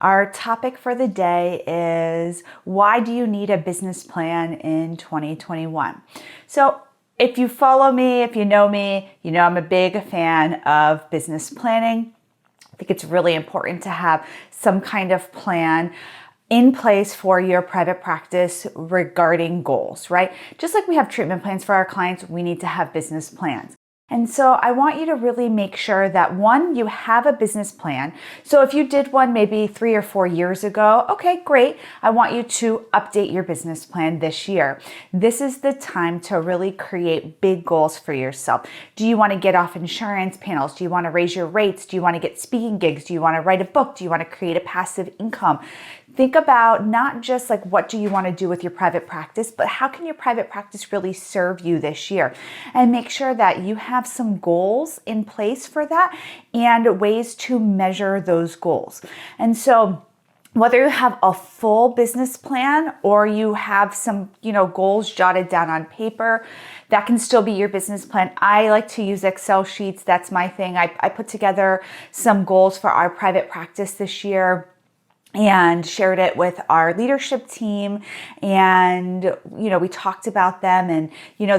Our topic for the day is, why do you need a business plan in 2021? So if you follow me, if you know me, you know I'm a big fan of business planning. I think it's really important to have some kind of plan in place for your private practice regarding goals, right? Just like we have treatment plans for our clients, we need to have business plans. And so I want you to really make sure that, one, you have a business plan. So if you did one maybe 3 or 4 years ago, okay, great. I want you to update your business plan this year. This is the time to really create big goals for yourself. Do you want to get off insurance panels? Do you want to raise your rates? Do you want to get speaking gigs? Do you want to write a book? Do you want to create a passive income? Think about not just like what do you want to do with your private practice, but how can your private practice really serve you this year? And make sure that you have some goals in place for that and ways to measure those goals. And so whether you have a full business plan or you have some, goals jotted down on paper, that can still be your business plan. I like to use Excel sheets. That's my thing. I put together some goals for our private practice this year and shared it with our leadership team. And, we talked about them and,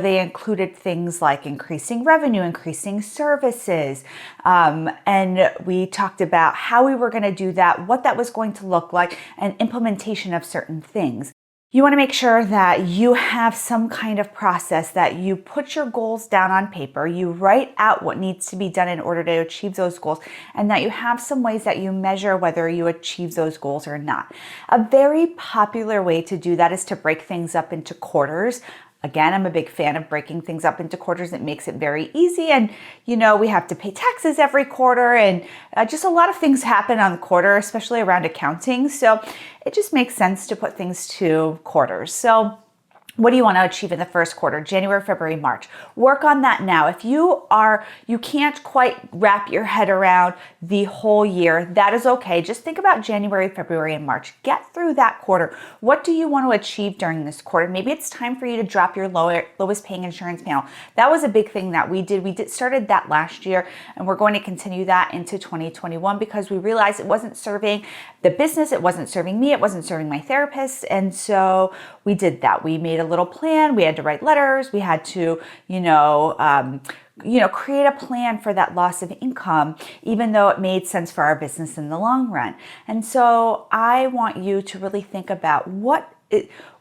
they included things like increasing revenue, increasing services. And we talked about how we were going to do that, what that was going to look like, and implementation of certain things. You want to make sure that you have some kind of process, that you put your goals down on paper, you write out what needs to be done in order to achieve those goals, and that you have some ways that you measure whether you achieve those goals or not. A very popular way to do that is to break things up into quarters. Again, I'm a big fan of breaking things up into quarters. It makes it very easy. And, we have to pay taxes every quarter, and just a lot of things happen on the quarter, especially around accounting. So it just makes sense to put things to quarters. So what do you want to achieve in the first quarter? January, February, March. Work on that now. If you can't quite wrap your head around the whole year, that is okay. Just think about January, February, and March. Get through that quarter. What do you want to achieve during this quarter? Maybe it's time for you to drop your lowest paying insurance panel. That was a big thing that we did. We started that last year, and we're going to continue that into 2021 because we realized it wasn't serving the business. It wasn't serving me. It wasn't serving my therapist. And so we did that. We made a little plan. We had to write letters. We had to, create a plan for that loss of income, even though it made sense for our business in the long run. And so I want you to really think about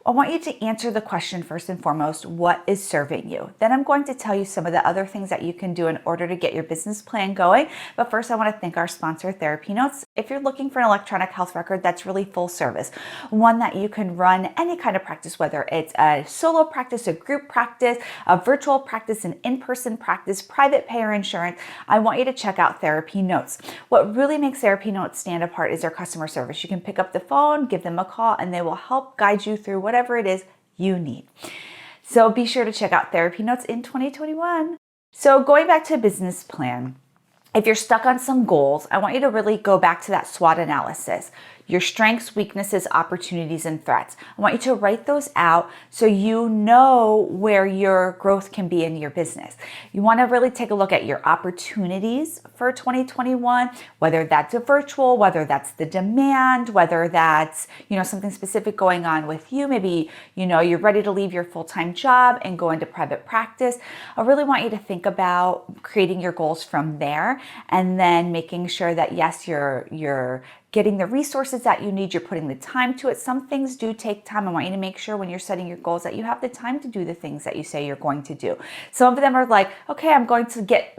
I want you to answer the question first and foremost, what is serving you? Then I'm going to tell you some of the other things that you can do in order to get your business plan going. But first, I want to thank our sponsor, TherapyNotes. If you're looking for an electronic health record that's really full service, one that you can run any kind of practice, whether it's a solo practice, a group practice, a virtual practice, an in-person practice, private payer insurance, I want you to check out TherapyNotes. What really makes TherapyNotes stand apart is their customer service. You can pick up the phone, give them a call, and they will help guide you through whatever it is you need. So be sure to check out TherapyNotes in 2021. So going back to a business plan, if you're stuck on some goals, I want you to really go back to that SWOT analysis. Your strengths, weaknesses, opportunities, and threats. I want you to write those out so you know where your growth can be in your business. You want to really take a look at your opportunities for 2021, whether that's a virtual, whether that's the demand, whether that's, something specific going on with you. Maybe, you're ready to leave your full-time job and go into private practice. I really want you to think about creating your goals from there and then making sure that, yes, you're getting the resources that you need, you're putting the time to it. Some things do take time. I want you to make sure when you're setting your goals that you have the time to do the things that you say you're going to do. Some of them are like, okay, I'm going to get,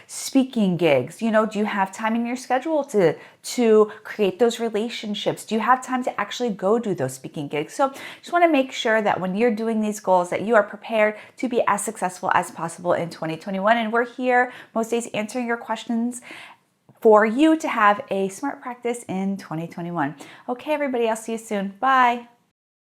speaking gigs. Do you have time in your schedule to create those relationships? Do you have time to actually go do those speaking gigs? So just want to make sure that when you're doing these goals that you are prepared to be as successful as possible in 2021. And we're here most days answering your questions for you to have a smart practice in 2021. Okay, everybody, I'll see you soon. Bye.